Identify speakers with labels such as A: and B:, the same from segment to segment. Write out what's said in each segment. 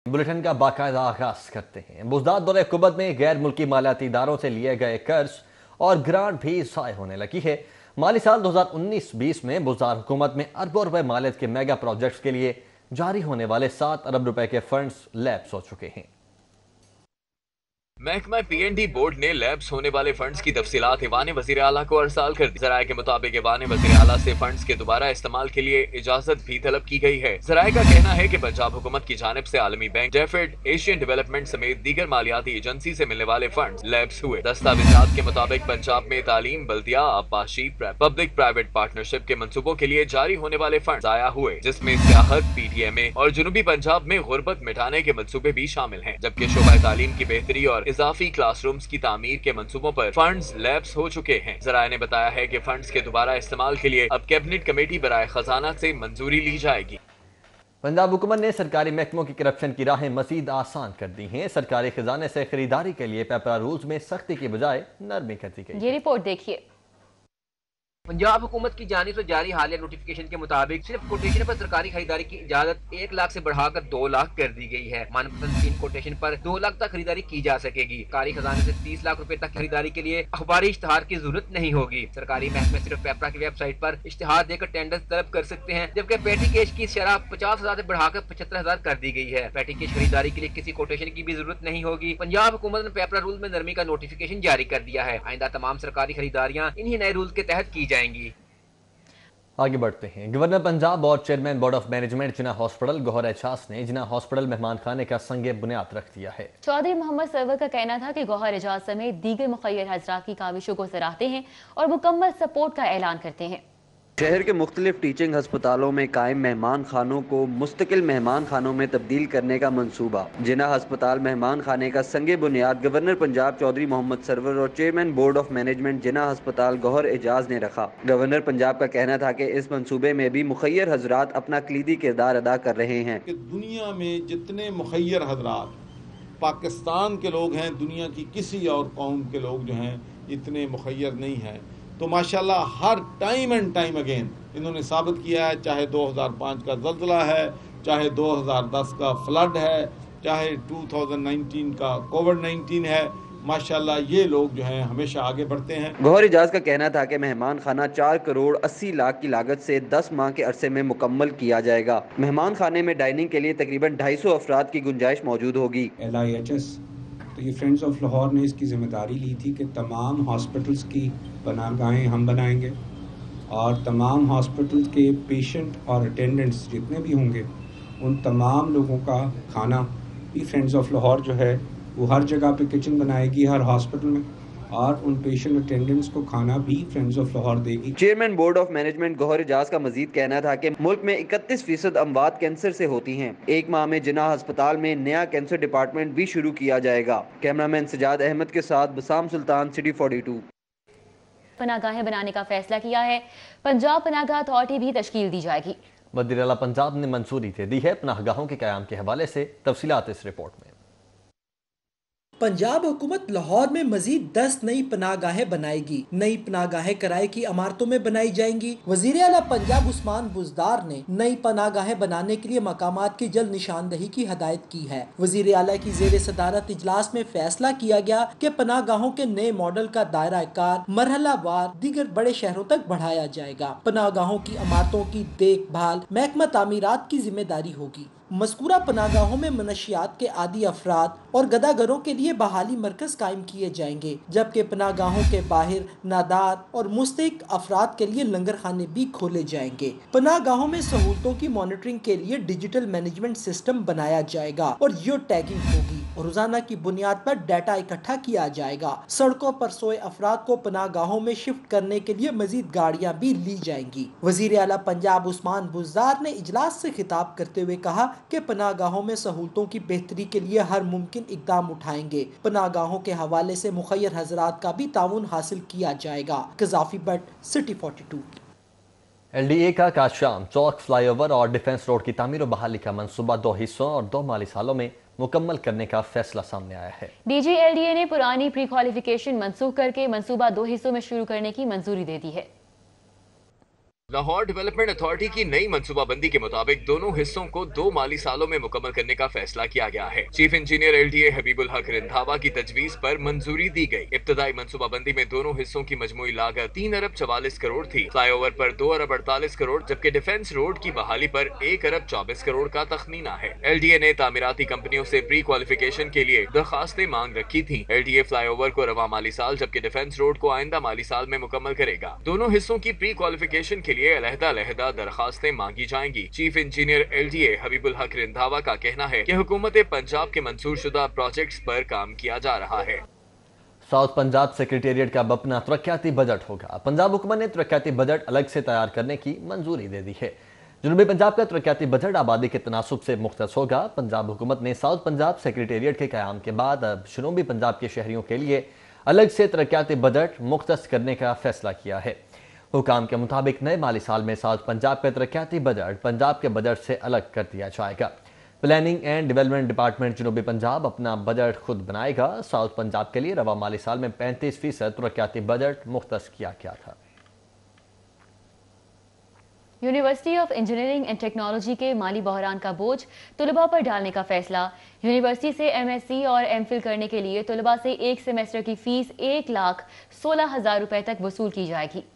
A: Bulletin का बाकायदा आगाज करते हैं। बुजदार दौरे हुकूमत में गैर मुल्की मालियाती इदारों से लिए गए कर्ज और ग्रांट भी ज़ाय होने लगी है। माली साल 2019-20 में बुजदार हुकूमत में अरबों रुपए मालियत के मेगा प्रोजेक्ट्स के लिए जारी होने वाले 7 अरब रुपए के फंड्स लैप्स हो चुके हैं।
B: महकमा पीएनडी बोर्ड ने लैब्स होने वाले फंड्स की तफसीलात ईवान वजीर आला को अरसाल कर दी। जराये के मुताबिक ईवान वजीर आला से फंड्स के दोबारा इस्तेमाल के लिए इजाजत भी तलब की गई है। जराये का कहना है कि पंजाब हुकूमत की जानिब से आलमी बैंक, डेफिड, एशियन डेवलपमेंट समेत दीगर मालियाती एजेंसी से मिलने वाले फंड्स लैब्स हुए। दस्तावेजात के मुताबिक पंजाब में तालीम, बल्दिया, आबाशी, पब्लिक प्राइवेट पार्टनरशिप के मनसूबों के लिए जारी होने वाले फंड जाया हुए, जिसमें सियाहत, PTMA और जुनूबी पंजाब में गुर्बत मिटाने के मनसूबे भी शामिल हैं। जबकि शोबा तालीम की बेहतरी और इजाफी क्लासरूम्स की तामीर के मंसूबों पर फंड्स लैप्स हो चुके हैं। जराये ने बताया है कि फंड्स के दोबारा इस्तेमाल के लिए अब कैबिनेट कमेटी बराए खजाना से मंजूरी ली जाएगी।
A: पंजाब हुकूमत ने सरकारी महकमों की करप्शन की राहें मजीद आसान कर दी हैं। सरकारी खजाने से खरीदारी के लिए पेपरा रूल्स में सख्ती की बजाय नरमी कर दी गई।
C: ये रिपोर्ट देखिए।
D: पंजाब हुकूमत की जानिब से जारी हालिया नोटिफिकेशन के मुताबिक सिर्फ कोटेशन पर सरकारी खरीदारी की इजाजत 1 लाख से बढ़ाकर 2 लाख कर दी गई है। मनपसंद 3 कोटेशन पर 2 लाख तक खरीदारी की जा सकेगी। सरकारी खजाने से 30 लाख रुपए तक खरीदारी के लिए अखबारी इश्तहार की जरूरत नहीं होगी। सरकारी महकमे सिर्फ पेपरा की वेबसाइट पर इश्तहार देकर टेंडर तलब कर सकते हैं, जबकि पेटी केश की शरह 50,000 से बढ़ाकर 75,000 कर दी गई है। पेटी केश खरीदारी के लिए किसी कोटेशन की भी जरूरत नहीं होगी। पंजाब हुकूमत ने पेपरा रूल में नरमी का नोटिफिकेशन जारी कर दिया है। आइंदा तमाम सरकारी खरीदारियाँ इन्हीं नए रूल के तहत की जाएंगी।
A: आगे बढ़ते हैं। गवर्नर पंजाब और chairman board of management Jinnah hospital Gohar Ejaz ने जिना हॉस्पिटल मेहमान खाने का संगे बुनियाद रख दिया है।
C: चौधरी मोहम्मद सरवर का कहना था कि गौहर एजाज समेत दीगर मुखय्यर हजरात की काविशों को सराहते हैं और मुकम्मल सपोर्ट का ऐलान करते हैं।
E: शहर के मुख्तलिफ टीचिंग हस्पतालों में कायम मेहमान खानों को मुस्तकिल मेहमान खानों में तब्दील करने का मंसूबा। जिना हस्पताल मेहमान खाने का संगे बुनियाद गवर्नर पंजाब चौधरी मोहम्मद सरवर और चेयरमैन बोर्ड ऑफ मैनेजमेंट जिना हस्पताल गौहर एजाज ने रखा। गवर्नर पंजाब का कहना था कि इस मंसूबे में भी मुखय्यर हजरात अपना कलीदी किरदार अदा कर रहे हैं।
F: कि दुनिया में जितने मुखय्यर हजरात पाकिस्तान के लोग हैं, दुनिया की किसी और कौम के लोग जो हैं इतने मुखय्यर नहीं हैं। तो माशाल्लाह हर टाइम एंड टाइम अगेन इन्होंने साबित किया है, चाहे 2005 का ज़ल्ज़ला है, चाहे 2010 का फ्लड है, चाहे 2019 का कोविड-19 है। माशाल्लाह ये लोग जो हैं हमेशा आगे बढ़ते हैं।
E: गौहर एजाज का कहना था कि मेहमान खाना 4 करोड़ 80 लाख की लागत से 10 माह के अरसे में मुकम्मल किया जाएगा। मेहमान खाने में डाइनिंग के लिए तकरीबन 250 अफराद की गुंजाइश मौजूद होगी।
G: LIHS तो ये फ्रेंड्स ऑफ लाहौर ने इसकी जिम्मेदारी ली थी कि तमाम हॉस्पिटल्स की पनाहगाहें हम बनाएंगे और तमाम हॉस्पिटल्स के पेशेंट और अटेंडेंट्स जितने भी होंगे उन तमाम लोगों का खाना भी फ्रेंड्स ऑफ लाहौर जो है वो हर जगह पे किचन बनाएगी हर हॉस्पिटल में, और उन पेशेंट अटेंडेंट्स को खाना भी फ्रेंड्स ऑफ लाहौर देगी।
E: Chairman board of management Gohar Ejaz का मजीद कहना था कि मुल्क में 31% अमवात कैंसर से होती हैं। 1 माह में जिना अस्पताल में नया कैंसर डिपार्टमेंट भी शुरू किया जाएगा। कैमरामैन सजाद अहमद के साथ बसाम सुल्तान, सिटी 42।
C: पनाहगाहें बनाने का फैसला किया है। पंजाब पनाहगाह अथॉरिटी भी तश्कील दी जाएगी।
A: वज़ीर आला पंजाब ने मंजूरी दे दी है। पनाहगाहों के क़याम के हवाले से तफसीलात इस रिपोर्ट में।
H: पंजाब हुकूमत लाहौर में मजीद 10 नई पनाहगाहें बनाएगी। नई पनाहगाहें किराए की इमारतों में बनाई जाएंगी। वज़ीर आला पंजाब उस्मान बुज़दार ने नई पनाहगाहें बनाने के लिए मकामात की जल्द निशानदही की हदायत की है। वज़ीर आला की ज़ेर सदारत इजलास में फैसला किया गया कि पनाहगाहों के नए मॉडल का दायरा कार मरहला वार दीगर बड़े शहरों तक बढ़ाया जाएगा। पनाहगाहों की इमारतों की देखभाल महकमा तामीरात की जिम्मेदारी होगी। मज़कूरा पनाहगाहों में मनशियात के आदी अफराद और गदागरों के लिए बहाली मरकज कायम किए जाएंगे, जबकि पनाहगाहों के बाहर नादार और मुस्तहिक अफराद के लिए लंगर खाने भी खोले जाएंगे। पनाहगाहों में सहूलतों की मॉनिटरिंग के लिए डिजिटल मैनेजमेंट सिस्टम बनाया जाएगा और जियो टैगिंग होगी और रोजाना की बुनियाद पर डाटा इकट्ठा किया जाएगा। सड़कों पर सोए अफराद को पनाहगाहों में शिफ्ट करने के लिए मजीद गाड़ियाँ भी ली जाएंगी। वज़ीर आला पंजाब उस्मान बुज़दार ने इजलास से खिताब करते हुए कहा कि पनाहगाहों में सहूलतों की बेहतरी के लिए हर मुमकिन इकदाम उठाएंगे। पनाहगाहों के हवाले से मुखय्यर हजरात का भी ताउन हासिल किया जाएगा। Gaddafi but, city 42।
A: LDA का काशाम चौक फ्लाईओवर और डिफेंस रोड की तामीर और बहाली का मंसूबा 2 हिस्सों और 2 माली सालों में मुकम्मल करने का फैसला सामने आया है।
C: DG LDA ने पुरानी प्री क्वालिफिकेशन मनसूख करके मंसूबा 2 हिस्सों में शुरू करने की मंजूरी दे दी है।
B: लाहौर डेवलपमेंट अथॉरिटी की नई मंसूबाबंदी के मुताबिक दोनों हिस्सों को 2 माली सालों में मुकम्मल करने का फैसला किया गया है। चीफ इंजीनियर LDA हबीबुल हक रिंधावा की तजवीज पर मंजूरी दी गई। इब्तदाई मंसूबाबंदी में दोनों हिस्सों की मजमूई लागत 3 अरब 44 करोड़ थी। फ्लाईओवर पर 2 अरब 48 करोड़ जबकि डिफेंस रोड की बहाली पर 1 अरब 24 करोड़ का तखमीना है। LDA ने तामीराती कंपनियों से प्री क्वालिफिकेशन के लिए दरखास्तें मांग रखी थी। LDA फ्लाईओवर को रवा माली साल जबकि डिफेंस रोड को आइंदा माली साल में मुकम्मल करेगा। दोनों हिस्सों की प्री क्वालिफिकेशन के लिए अलहदा दरखास्तें मांगी जाएंगी। चीफ इंजीनियर LDA हबीबुल हक रिंधावा का कहना है कि हुकूमत पंजाब के मंजूरशुदा प्रोजेक्ट्स पर काम किया जा रहा है।
A: साउथ पंजाब सेक्रेटेरिएट का अपना तरक्याती बजट होगा। पंजाब हुकूमत ने तरक्याती बजट अलग से तैयार करने की मंजूरी दे दी है। जनूबी पंजाब का तरक्याती बजट आबादी के तनासुब से मुख्तस होगा। पंजाब हुकूमत ने साउथ पंजाब सेक्रेटेरिएट के क़याम के बाद अब जनूबी पंजाब के शहरियों के लिए अलग से तरक्याती बजट मुख्तस करने का फैसला किया है। हुकाम के मुताबिक नए माली साल में साउथ पंजाब का तरक्याती बजट पंजाब के बजट से अलग कर दिया जाएगा। प्लानिंग एंड डेवलपमेंट डिपार्टमेंट जनूबी पंजाब अपना बजट खुद बनाएगा। साउथ पंजाब के लिए रवा माली साल में 35% तरक्याती बजट मुख्तस किया गया था।
C: University of engineering and technology के माली बहरान का बोझ तलबा पर डालने का फैसला। यूनिवर्सिटी से MSc और MPhil करने के लिए तलबा से एक सेमेस्टर की फीस 1,16,000 रुपए तक वसूल की जाएगी।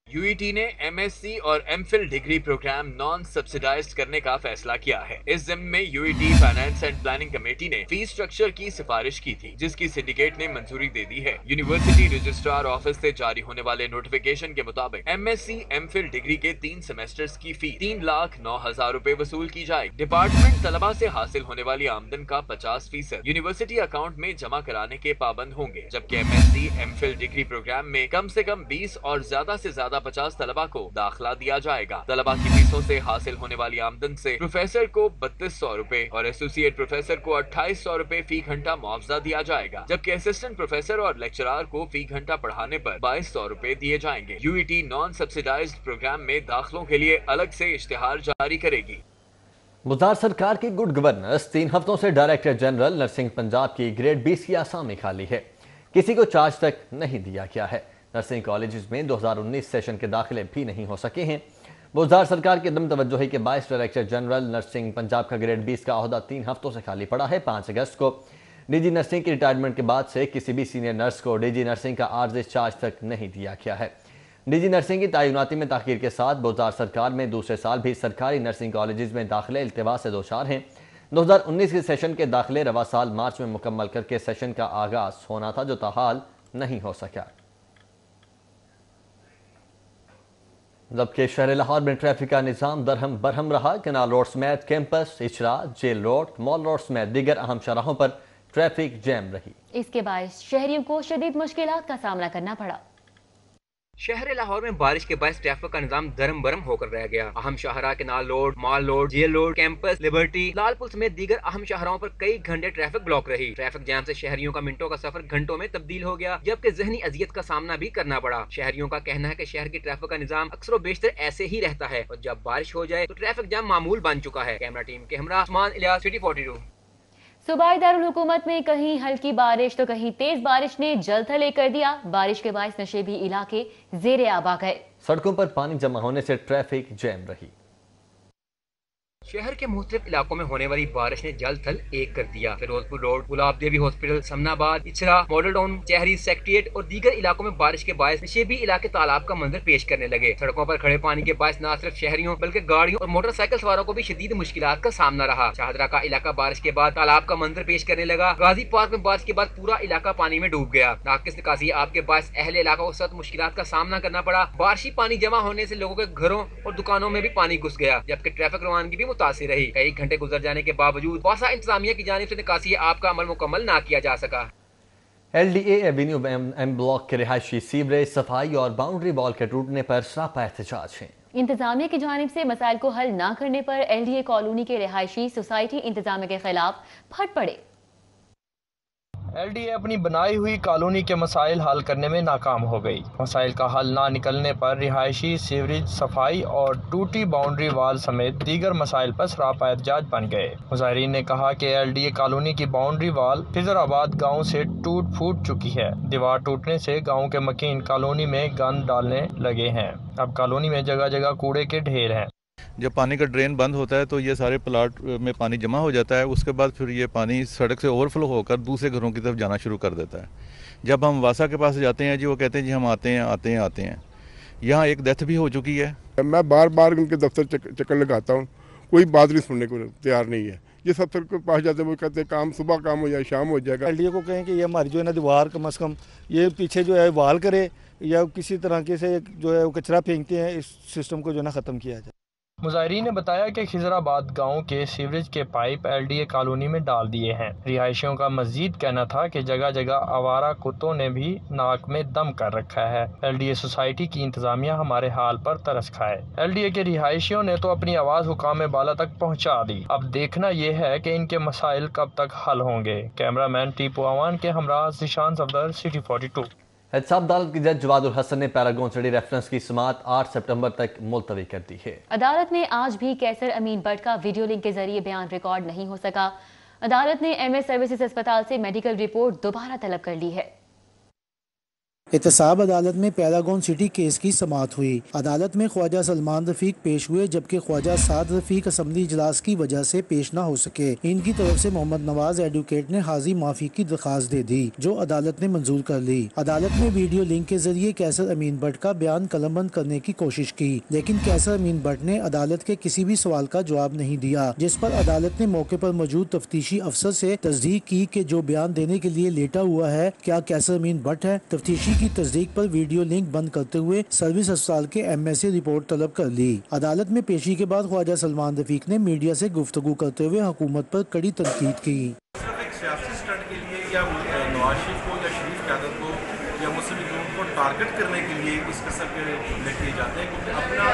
B: UET ने MSc और MPhil degree programme non subsidised करने का फैसला किया है। इस ज़िम्न में UET finance and planning committee ने फीस स्ट्रक्चर की सिफारिश की थी जिसकी सिंडिकेट ने मंजूरी दे दी है। यूनिवर्सिटी रजिस्ट्रार ऑफिस से जारी होने वाले नोटिफिकेशन के मुताबिक MSc MPhil डिग्री के 3 सेमेस्टर्स की फीस 3,09,000 रुपए वसूल की जाएगी। डिपार्टमेंट तलबा से हासिल होने वाली आमदन का 50% यूनिवर्सिटी अकाउंट में जमा कराने के पाबंद होंगे, जबकि MSc MPhil डिग्री प्रोग्राम में कम से कम 20 और ज्यादा से ज्यादा 50 तलबा को दाखिला दिया जाएगा। तलबा की फीसों से हासिल होने वाली आमदन से प्रोफेसर को 3200 रुपए और एसोसिएट प्रोफेसर को 2800 रुपए फी घंटा मुआवजा दिया जाएगा, जबकि असिस्टेंट प्रोफेसर और लेक्चरार को फी घंटा पढ़ाने पर 2200 रुपए दिए जाएंगे। UET नॉन सब्सिडाइज्ड प्रोग्राम में दाखिलों के लिए अलग से इश्तिहार जारी करेगी।
A: बुज़दार सरकार की गुड गवर्नेंस 3 हफ्तों से डायरेक्टर जनरल नर्सिंग पंजाब की ग्रेड 20 की आसामी खाली है। किसी को चार्ज तक नहीं दिया गया है। नर्सिंग कॉलेजेस में 2019 सेशन के दाखिले भी नहीं हो सके हैं। बुज़दार सरकार की अदम तवज्जोही के बायस डायरेक्टर जनरल नर्सिंग पंजाब का ग्रेड 20 का ओहदा 3 हफ्तों से खाली पड़ा है। 5 अगस्त को DG नर्सिंग की रिटायरमेंट के बाद से किसी भी सीनियर नर्स को DG नर्सिंग का आर्जी चार्ज तक नहीं दिया गया है। DG नर्सिंग की तैनाती में ताख़ीर के साथ बुज़दार सरकार में दूसरे साल भी सरकारी नर्सिंग कॉलेजेस में दाखिले इल्तिवा से दोचार हैं। 2019 के सेशन के दाखिले रवा साल मार्च में मुकम्मल करके सेशन का आगाज होना था, जो ताहाल नहीं हो सका। जबकि शहर लाहौर में ट्रैफिक का निज़ाम दरहम बरहम रहा। कनाल रोड समेत campus, Ichhra, jail road, mall road समेत दीगर अहम शराहों पर ट्रैफिक जैम रही।
C: इसके बायस शहरियों को शदीद मुश्किलात का सामना करना पड़ा।
D: शहर लाहौर में बारिश के बाद ट्रैफिक का निजाम दरम बरम होकर रह गया। अहम शाहरा Canal Road, mall Road, Jail Road, campus, Liberty, Lalpur समेत दीगर अहम शाहराओं पर कई घंटे ट्रैफिक ब्लॉक रही। ट्रैफिक जैम से शहरियों का मिनटों का सफर घंटों में तब्दील हो गया, जबकि ज़हनी अजियत का सामना भी करना पड़ा। शहरियों का कहना है कि शहर की ट्रैफिक का निजाम अक्सर बेशतर ऐसे ही रहता है और जब बारिश हो जाए तो ट्रैफिक जैम मामूल बन चुका है। कैमरा टीम के हमरा उस्मान इलियास, सिटी 42।
C: सूबाई दारुल हुकूमत में कहीं हल्की बारिश तो कहीं तेज बारिश ने जल थले कर दिया। बारिश के बायस नशेबी इलाके जेरे आब आ गए।
A: सड़कों पर पानी जमा होने से ट्रैफिक जैम रही।
D: शहर के मुख्तलिफ इलाकों में होने वाली बारिश ने जल थल एक कर दिया। Ferozepur road, Gulab Devi hospital, Samanabad, Ichhra, Model Town, चेहरी, सेक्रेटेरिएट और दीगर इलाकों में बारिश के बायस नशेबी इलाके तालाब का मंजर पेश करने लगे। सड़कों पर खड़े पानी के बायस न सिर्फ शहरियों बल्कि गाड़ियों और मोटरसाइकिल सवारों को भी शदीद मुश्किलात का सामना रहा। शाहदरा का इलाका बारिश के बाद तालाब का मंजर पेश करने लगा। गाजी पार्क में बारिश के बाद पूरा इलाका पानी में डूब गया। नाकिस निकासी आपके बायस अहले इलाका को सख्त मुश्किलात का सामना करना पड़ा। बारिशी पानी जमा होने से लोगों के घरों और दुकानों में भी पानी घुस गया, जबकि ट्रैफिक रवानगी भी मुतासिर रही। कई घंटे गुजर जाने के बावजूद वासा इंतजामिया की जानिब से निकासी आपका अमल मुकम्मल ना किया जा सका।
A: LDA एवेन्यू M ब्लॉक के रिहायशी सीवरेज, सफाई और बाउंड्री वॉल के टूटने पर सरापा एहतजाज है।
C: इंतजामिया की जानिब से मसाइल को हल न करने पर LDA कॉलोनी के रिहायशी सोसाइटी इंतजामिया के खिलाफ फट पड़े।
I: LDA अपनी बनाई हुई कॉलोनी के मसाइल हल करने में नाकाम हो गई। मसाइल का हल ना निकलने पर रिहायशी, सीवरेज, सफाई और टूटी बाउंड्री वाल समेत दीगर मसाइल पर सरापा एहतजाज बन गए। मुजाहिरीन ने कहा कि LDA कॉलोनी की बाउंड्री वाल खिजराबाद गाँव से टूट फूट चुकी है। दीवार टूटने से गाँव के मकीन कॉलोनी में गंद डालने लगे हैं। अब कॉलोनी में जगह जगह कूड़े के ढेर हैं।
J: जब पानी का ड्रेन बंद होता है तो ये सारे प्लाट में पानी जमा हो जाता है। उसके बाद फिर ये पानी सड़क से ओवरफ्लो होकर दूसरे घरों की तरफ जाना शुरू कर देता है। जब हम वासा के पास जाते हैं जी, वो कहते हैं जी हम आते हैं। यहाँ एक डेथ भी हो चुकी है।
K: मैं बार बार उनके दफ्तर चक्कर लगाता हूँ, कोई बात नहीं सुनने को तैयार नहीं है। ये सब के पास जाते हैं, वो कहते हैं काम सुबह काम हो जाए, शाम हो जाएगा।
L: LDA को कहें कि ये हमारी जो है ना दीवार कम से कम ये पीछे जो है वाल करे या किसी तरह के से जो है वो कचरा फेंकते हैं, इस सिस्टम को जो है ना ख़त्म किया जाए।
I: मुजाहिरीन ने बताया कि खिजराबाद गांव के सीवरेज के पाइप LDA कॉलोनी में डाल दिए हैं। रिहायशियों का मजीद कहना था कि जगह जगह आवारा कुत्तों ने भी नाक में दम कर रखा है। LDA सोसाइटी की इंतजामिया हमारे हाल पर तरस खाए। LDA के रिहायशियों ने तो अपनी आवाज हुकाम बाला तक पहुंचा दी। अब देखना यह है कि इनके मसाइल कब तक हल होंगे। कैमरामैन टीपू आवान के हमरा जिशान सफदर, सिटी 42।
A: एहतसाब अदालत के जज जवादुल हसन ने पैरागॉन सिटी रेफरेंस की समाअत 8 सितंबर तक मुलतवी कर दी है।
C: अदालत ने आज भी कैसर अमीन भट्ट का वीडियो लिंक के जरिए बयान रिकॉर्ड नहीं हो सका। अदालत ने MS सर्विसेज अस्पताल से मेडिकल रिपोर्ट दोबारा तलब कर ली है।
H: एहतसाब अदालत में पैरागॉन सिटी केस की समाअत हुई। अदालत में ख्वाजा सलमान रफीक पेश हुए, जबकि ख्वाजा साद रफीक असम्बली इजलास की वजह से पेश न हो सके। इनकी तरफ से मोहम्मद नवाज एडवोकेट ने हाजी माफी की दरखास्त दे दी, जो अदालत ने मंजूर कर ली। अदालत ने वीडियो लिंक के जरिए कैसर अमीन भट्ट का बयान कलमबंद करने की कोशिश की, लेकिन कैसर अमीन भट्ट ने अदालत के किसी भी सवाल का जवाब नहीं दिया, जिस पर अदालत ने मौके पर मौजूद तफ्तीशी अफसर से तस्दीक की कि जो बयान देने के लिए लेटा हुआ है क्या कैसर अमीन भट्ट है। तफ्तीशी की तस्दीक पर वीडियो लिंक बंद करते हुए सर्विस अस्पताल के MS से रिपोर्ट तलब कर ली। अदालत में पेशी के बाद ख्वाजा सलमान रफीक ने मीडिया से गुफ्तगू करते हुए हुकूमत पर कड़ी तनकीद की।
M: सिर्फ एक सियासी स्टंट के लिए या नवाज शरीफ को या शरीफ क़यादत को या मुस्लिम लीग को टारगेट करने के लिए इस किस्म के हमले किए जाते हैं, क्योंकि अपना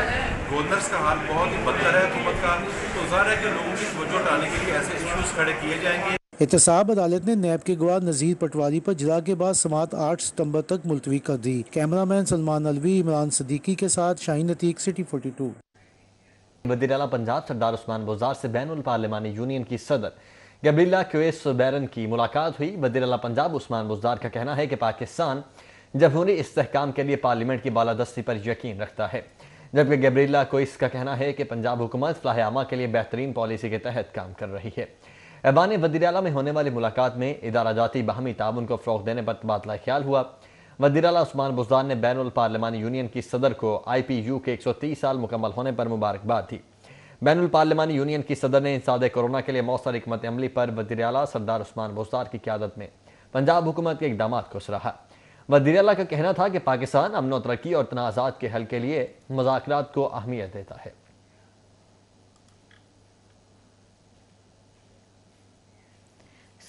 M: गवर्नर्स का हाल बहुत ही बदतर है हुकूमत का, तो ज़ाहिर है कि लोगों की तवज्जो हटाने के लिए ऐसे इशूज़ खड़े किए जाएंगे।
H: एहतसाब अदालत ने नैब के गवाह नज़ीर पटवारी पर जिला के बाद समाअत 8 सितंबर तक मुलतवी कर दी। कैमरामैन सलमान अलवी, इमरान सदीकी के साथ शाहीन अतीक, सिटी 42।
A: वज़ीर आला पंजाब सरदार उस्मान बुज़दार से बैनुल पार्लिमानी यूनियन की सदर गैब्रिएला क्वेस बैरन की मुलाकात हुई। वज़ीर आला पंजाब उस्मान बुज़दार का कहना है कि पाकिस्तान जमहूरी इस्तेहकाम के लिए पार्लियामेंट की बालादस्ती पर यकीन रखता है, जबकि गैब्रिएला क्वेस का कहना है कि पंजाब हुकूमत फलाह आमा के लिए बेहतरीन पॉलिसी के तहत काम कर रही है। ऐवान वज़ीर आला में होने वाली मुलाकात में इदारा जाती बाहमी ताउन को फ़रोग़ देने पर तबादला ख्याल हुआ। वज़ीर आला उस्मान बुज़दार ने बैनुल पार्लिमानी यूनियन की सदर को IPU के 130 साल मुकम्मल होने पर मुबारकबाद दी। बैनुल पार्लिमानी यूनियन की सदर ने इंसाद कोरोना के लिए मौसर हिकमत अमली पर वज़ीर आला सरदार उस्मान बुज़दार की क़यादत में पंजाब हुकूमत के इक़दामात को सराहा। वज़ीर आला का कहना था कि पाकिस्तान अमन व तरक्की और तनाज़ात के हल के लिए मुज़ाकरात को अहमियत देता है।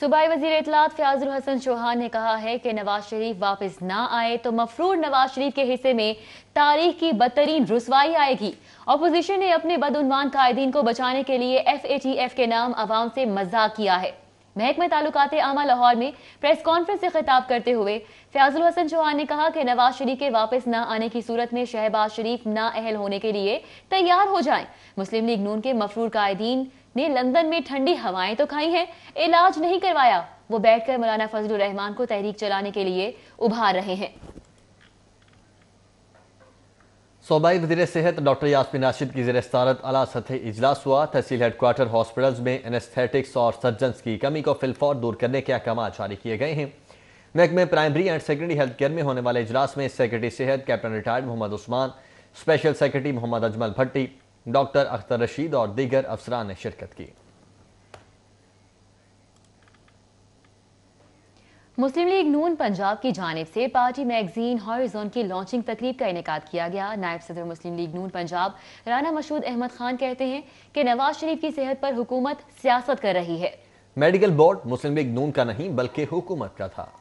C: सूबाई वज़ीर इत्तलात फ़याज़ुल हसन चौहान ने कहा है कि नवाज शरीफ वापस ना आए तो मफरूर नवाज शरीफ के हिस्से में तारीख की बदतरीन रुसवाई आएगी। अपोजिशन ने अपने बदउनवान कायदीन को बचाने के लिए FATF के नाम अवाम से मजाक किया है। महकमे ताल्लुकात आमा लाहौर में प्रेस कॉन्फ्रेंस से खिताब करते हुए फ़याज़ुल हसन चौहान ने कहा कि नवाज शरीफ के वापस न आने की सूरत में शहबाज शरीफ नाअहल होने के लिए तैयार हो जाएं। मुस्लिम लीग नून के मफरूर कायदीन ने लंदन में ठंडी हवाएं तो खाई हैं, इलाज नहीं करवाया। वो बैठकर मौलाना फजलुर रहमान को तहरीक चलाने के लिए उभार रहे हैं।
A: सूबाई वज़ीर सेहत डॉक्टर यास्मीन राशिद की ज़ेर सदारत आला सतही इजलास हुआ। तहसील हेडक्वार्टर हॉस्पिटल्स में एनेस्थेटिक्स और सर्जन्स की कमी को फिलफौर दूर करने के अहकाम जारी किए गए हैं। महकमे primary and secondary health care में होने वाले इजलास में सेक्रेटरी सेहत captain retired Muhammad Usman, special secretary Muhammad Ajmal Bhatti, doctor Akhtar Rashid और दीगर अफसरान ने शिरकत की।
C: मुस्लिम लीग नून पंजाब की जानिब से पार्टी मैगजीन हॉरिज़ॉन की लॉन्चिंग तकरीब का इनेकाद किया गया। नायब सदर मुस्लिम लीग नून पंजाब राना मशहूद अहमद खान कहते हैं कि नवाज शरीफ की सेहत पर हुकूमत सियासत कर रही है।
A: मेडिकल बोर्ड मुस्लिम लीग नून का नहीं बल्कि हुकूमत का था।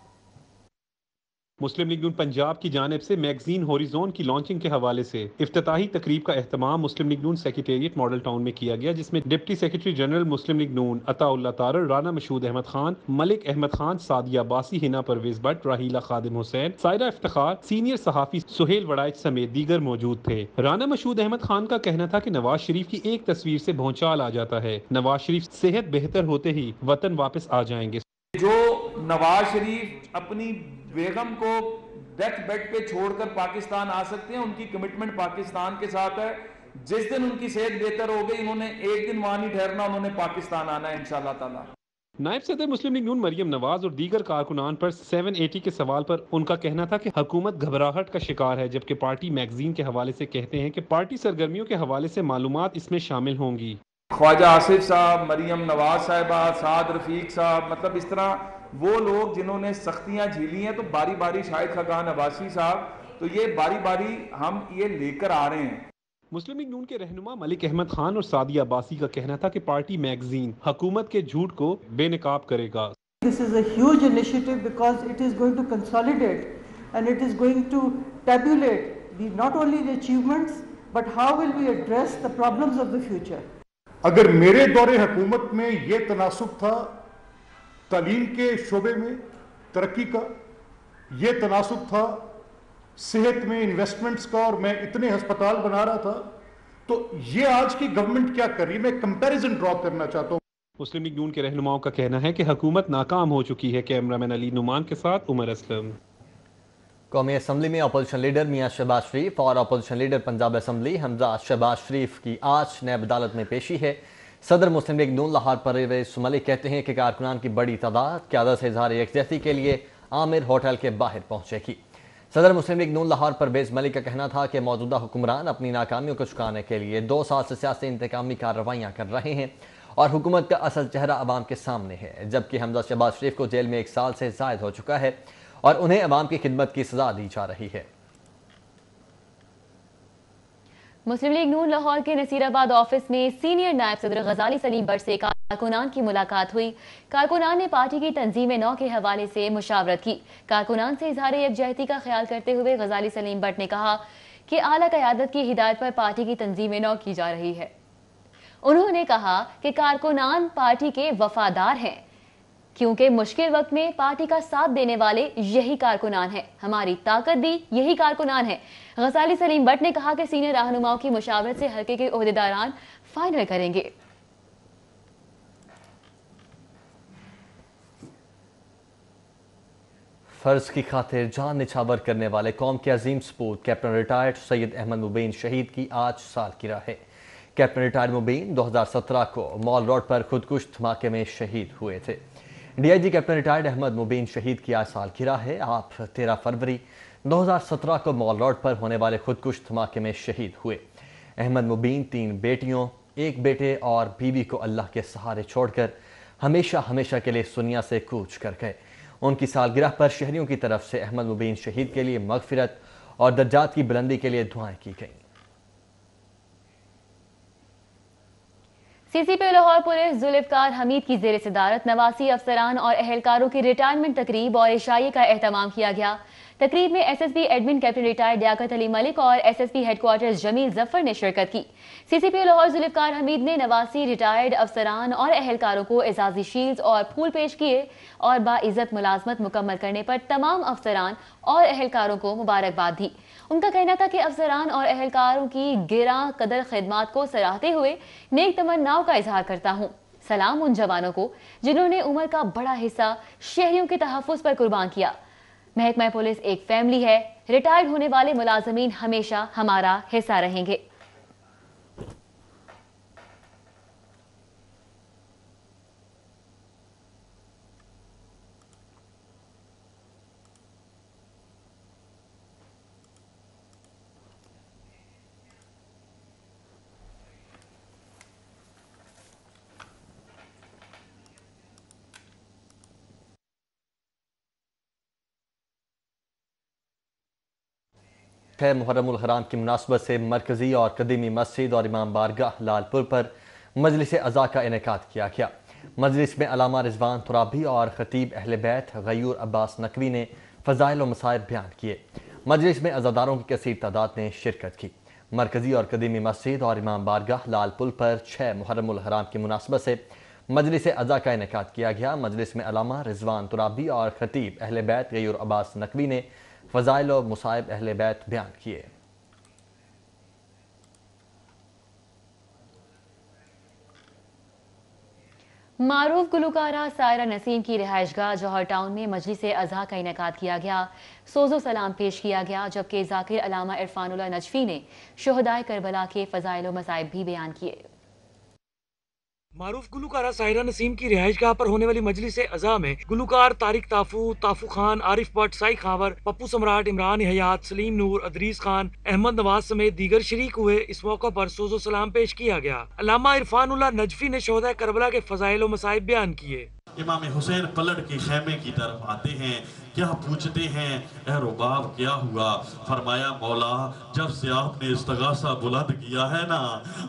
N: मुस्लिम लीग नून पंजाब की जानिब से मैगजीन होरिजोन की लॉन्चिंग के हवाले से इफ्तिताही तकरीब का एहतमाम मुस्लिम लीग नून सेक्रेटेरिएट मॉडल टाउन में किया गया, जिसमें डिप्टी सेक्रेटरी जनरल मुस्लिम लीग नून अताउल्लाह तारर, राना मशहूद अहमद खान, मलिक अहमद खान, सादिया बासी, हिना परवेज भट्ट, राहीला खादिम हुसैन, सायरा इफ्तिखार, सीनियर सहाफी सुहेल वड़ाइच समेत दीगर मौजूद थे। राना मशहूद अहमद खान का कहना था कि नवाज शरीफ की एक तस्वीर से भौचाल आ जाता है। नवाज शरीफ सेहत बेहतर होते ही वतन वापस आ जाएंगे।
O: जो नवाज शरीफ अपनी बेगम को डेथ बेड पे छोड़कर पाकिस्तान आ सकते हैं, उनकी कमिटमेंट पाकिस्तान के साथ है। जिस दिन उनकी सेहत बेहतर हो गई, उन्होंने एक दिन वहां नहीं ठहरना, उन्होंने पाकिस्तान आना है इंशाल्लाह ताला।
N: नायब सदर मुस्लिम लीग नून मरियम नवाज और दीगर कारकुनान पर 780 के सवाल पर उनका कहना था कि हुकूमत घबराहट का शिकार है, जबकि पार्टी मैगजीन के हवाले से कहते हैं कि पार्टी सरगर्मियों के हवाले से मालूमात इसमें शामिल होंगी।
O: ख्वाजा आसिफ साहब, मरियम नवाज साहिबा, साद रफीक साहब, मतलब इस तरह वो लोग जिन्होंने सख्तियां झेली हैं, तो बारी बारी शाहिद खाकान अब्बासी साहब, तो ये बारी बारी हम ये लेकर आ रहे हैं।
N: मुस्लिम लीग नून के रहनुमा मलिक अहमद खान और सादिया बासी का कहना था कि पार्टी मैगजीन हुकूमत के झूठ को बेनकाब करेगा।
P: This is a huge initiative because it is going to consolidate and it is going to tabulate not only the achievements but how will we address the problems of the future.
Q: अगर मेरे दौरे हुकूमत में ये तनासुब था तालीम के शोबे में तरक्की का, ये तनासुब था सेहत में इन्वेस्टमेंट्स का, और मैं इतने अस्पताल बना रहा था, तो ये आज की गवर्नमेंट क्या कर रही है, मैं कंपैरिजन ड्रॉ करना चाहता हूँ।
N: मुस्लिम लीग नून के रहनुमाओं का कहना है कि हुकूमत नाकाम हो चुकी है। कैमरामैन अली नुमान के साथ उमर असलम।
A: कौमी असम्बली में अपोजिशन लीडर मियां शहबाज शरीफ और opposition leader Punjab assembly Hamza Shahbaz Sharif की आज नैब अदालत में पेशी है। सदर मुस्लिम लीग नून लाहौर परवेज मलिक कहते हैं कि कारकुनान की बड़ी तादाद क़यादत से इजहार यकजहती के लिए आमिर होटल के बाहर पहुंचेगी। सदर मुस्लिम लीग नून लाहौर परवेज मलिक का कहना था कि मौजूदा हुक्मरान अपनी नाकामियों को चुकाने के लिए 2 साल से सियासी इंतकामी कार्रवाइयाँ कर रहे हैं और हुकूमत का असल चेहरा अवाम के सामने है, जबकि हमजा शहबाज शरीफ को जेल में 1 साल से ज़ायद हो चुका है और उन्हें अवाम की खिदमत की सजा दी जा रही है।
C: मुस्लिम लीग नून लाहौर के नसीराबाद ऑफिस में सीनियर नायब सदर गजाली सलीम भट्ट से कारकुनान की मुलाकात हुई। कारकुनान ने पार्टी की तंजीम नौ के हवाले से मुशावरत की। कारकुनान से इजहार यकजहती का ख्याल करते हुए गजाली सलीम भट्ट ने कहा कि आला क़यादत की हिदायत पर पार्टी की तंजीम नौ की जा रही है। उन्होंने कहा कि कारकुनान पार्टी के वफादार हैं, क्योंकि मुश्किल वक्त में पार्टी का साथ देने वाले यही कारकुनान हैं। हमारी ताकत भी यही कारकुनान है। गजाली सलीम भट्ट ने कहा कि सीनियर रहनुमाओं की मुशावरत से हल्के के ओहदेदारान फाइनल करेंगे।
A: फर्ज की खातिर जान निछावर करने वाले कौम के अजीम सपूत कैप्टन रिटायर्ड सैयद अहमद मुबीन शहीद की आज सालगिरह है। कैप्टन रिटायर्ड मुबीन 2017 को मॉल रोड पर खुदकुश धमाके में शहीद हुए थे। डीआईजी कैप्टन रिटायर्ड अहमद मुबीन शहीद की आज सालगिरह है। आप 13 फरवरी 2017 को मॉल रोड पर होने वाले खुदकुश धमाके में शहीद हुए। अहमद मुबीन 3 बेटियों, 1 बेटे और बीवी को अल्लाह के सहारे छोड़कर हमेशा हमेशा के लिए दुनिया से कूच कर गए। उनकी सालगिरह पर शहरियों की तरफ से अहमद मुबीन शहीद के लिए मगफिरत और दर्जात की बुलंदी के लिए दुआएं की गईं।
C: सीसीपी लाहौर पुलिस जुल्फकार हमीद की जेर सदारत नवासी अफसरान और अहलकारों की रिटायरमेंट तकरीब और इशाई का एहतमाम किया गया। तकरीब में SSP admin captain retired Liaquat Ali Malik और एसएसपी हेडक्वार्टर्स जमील जफर ने शिरकत की। सीसीपी लाहौर जुल्फकार हमीद ने नवासी रिटायर्ड अफसरान और अहलकारों को एजाजी शील्ड और फूल पेश किए और बाइज्जत मुलाजमत मुकम्मल करने पर तमाम अफसरान और अहलकारों को मुबारकबाद दी। उनका कहना था कि अफसरान और अहलकारों की गिरा कदर खिदमात को सराहते हुए नेक तमन्नाओं का इजहार करता हूँ। सलाम उन जवानों को जिन्होंने उम्र का बड़ा हिस्सा शहरियों के तहफ़्फ़ुज़ पर कुर्बान किया। महकमा पुलिस एक फैमिली है। रिटायर्ड होने वाले मुलाजमीन हमेशा हमारा हिस्सा रहेंगे।
A: मुहर्रमुल हराम की मुनासबत से मरकजी और कदीमी मस्जिद और इमाम बारगाह लालपुर पर मजलिस अज़ा का इनेकाद किया गया। मजलिस में अलामा रिजवान तुराबी और खतीब अहले बैत गयूर अब्बास नकवी ने फ़ज़ाइल और मसाइब बयान किए। मजलिस में अज़ादारों की कसीर तादाद ने शिरकत की। मरकज़ी और कदीमी मस्जिद और इमाम बारगाह लाल पुल पर 6 मुहर्रमुल हराम की मुनासबत से मजलिस अज़ा का इनेकाद किया गया। मजलिस में अल्लामा रिजवान तुराबी और खतीब अहले बैत गयूर अब्बास नकवी ने फ़ज़ाइल और मुसाइब अहले बैत बयान किए।
C: मारूफ गुलकारा सायरा नसीम की रिहाइशगाह जौहर टाउन में मजलिस अज़ा का इनेकाद किया गया। सोज़ो सलाम पेश किया गया, जबकि ज़ाकिर अल्लामा इरफानुल्लाह नजफी ने शुहदाए करबला के फ़ज़ाइल और मसाइब भी बयान किए।
R: मारूफ गुलकारा सायरा नसीम की रिहाइशगाह पर होने वाली मजलिस अज़ा में गुलकार तारिक ताफू, ताफू खान, आरिफ भट्ट, साई खावर, पप्पू सम्राट, इमरान हयात, सलीम नूर, अदरीस खान, अहमद नवाज समेत दीगर शरीक हुए। इस मौका पर सोज़ो सलाम पेश किया गया। अल्लामा इरफानुल्लाह नजफी ने शुहदाए करबला के फ़ज़ाइल और मसाइब बयान किए।
S: इमाम हुसैन पलट के खेमे की तरफ आते हैं, क्या पूछते हैं, ए रुबाब क्या हुआ? फरमाया मौला, जब से आपने इस्तगासा बुलंद किया है ना,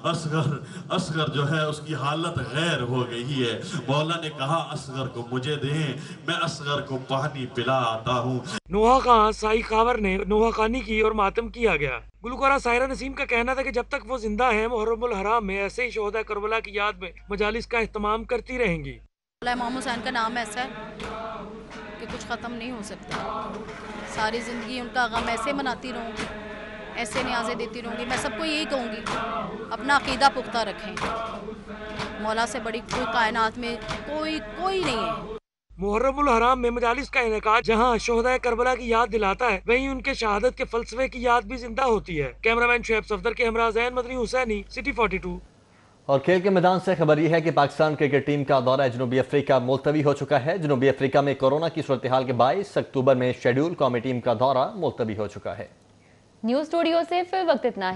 S: असगर जो है उसकी हालत गैर हो गई है। मौला ने कहा असगर को मुझे दें, मैं असगर को पानी पिला आता हूँ।
R: नोहा खान, साई खावर ने नोहा खानी की और मातम किया गया। गुलकारा सायरा नसीम का कहना था कि जब तक वो जिंदा है मुहर्रमुल हराम में ऐसे ही शोहदा करबला की याद में मजालिस का इत्माम करती रहेंगी।
T: इमाम हुसैन का नाम ऐसा है कि कुछ ख़त्म नहीं हो सकता। सारी ज़िंदगी उनका गम ऐसे मनाती रहूँगी, ऐसे न्याज़ें देती रहूँगी। मैं सबको यही कहूँगी, अपना अकीदा पुख्ता रखें। मौला से बड़ी कोई कायनात में कोई नहीं है।
R: मुहर्रमुल हराम में मजालिस का इनेकाद जहाँ शोहदा करबला की याद दिलाता है, वहीं उनके शहादत के फलसफे की याद भी जिंदा होती है। कैमरामैन शुएब सफदर के हमरा ज़ैन मदनी हुसैनी, सिटी 42।
A: और खेल के मैदान से खबर यह है कि पाकिस्तान क्रिकेट टीम का दौरा जनूबी अफ्रीका मुलतवी हो चुका है। जनूबी अफ्रीका में कोरोना की सूरत हाल के 22 अक्टूबर में शेड्यूल कौमी टीम का दौरा मुलतवी हो चुका है।
C: न्यूज़ स्टूडियो से फिर वक्त इतना है।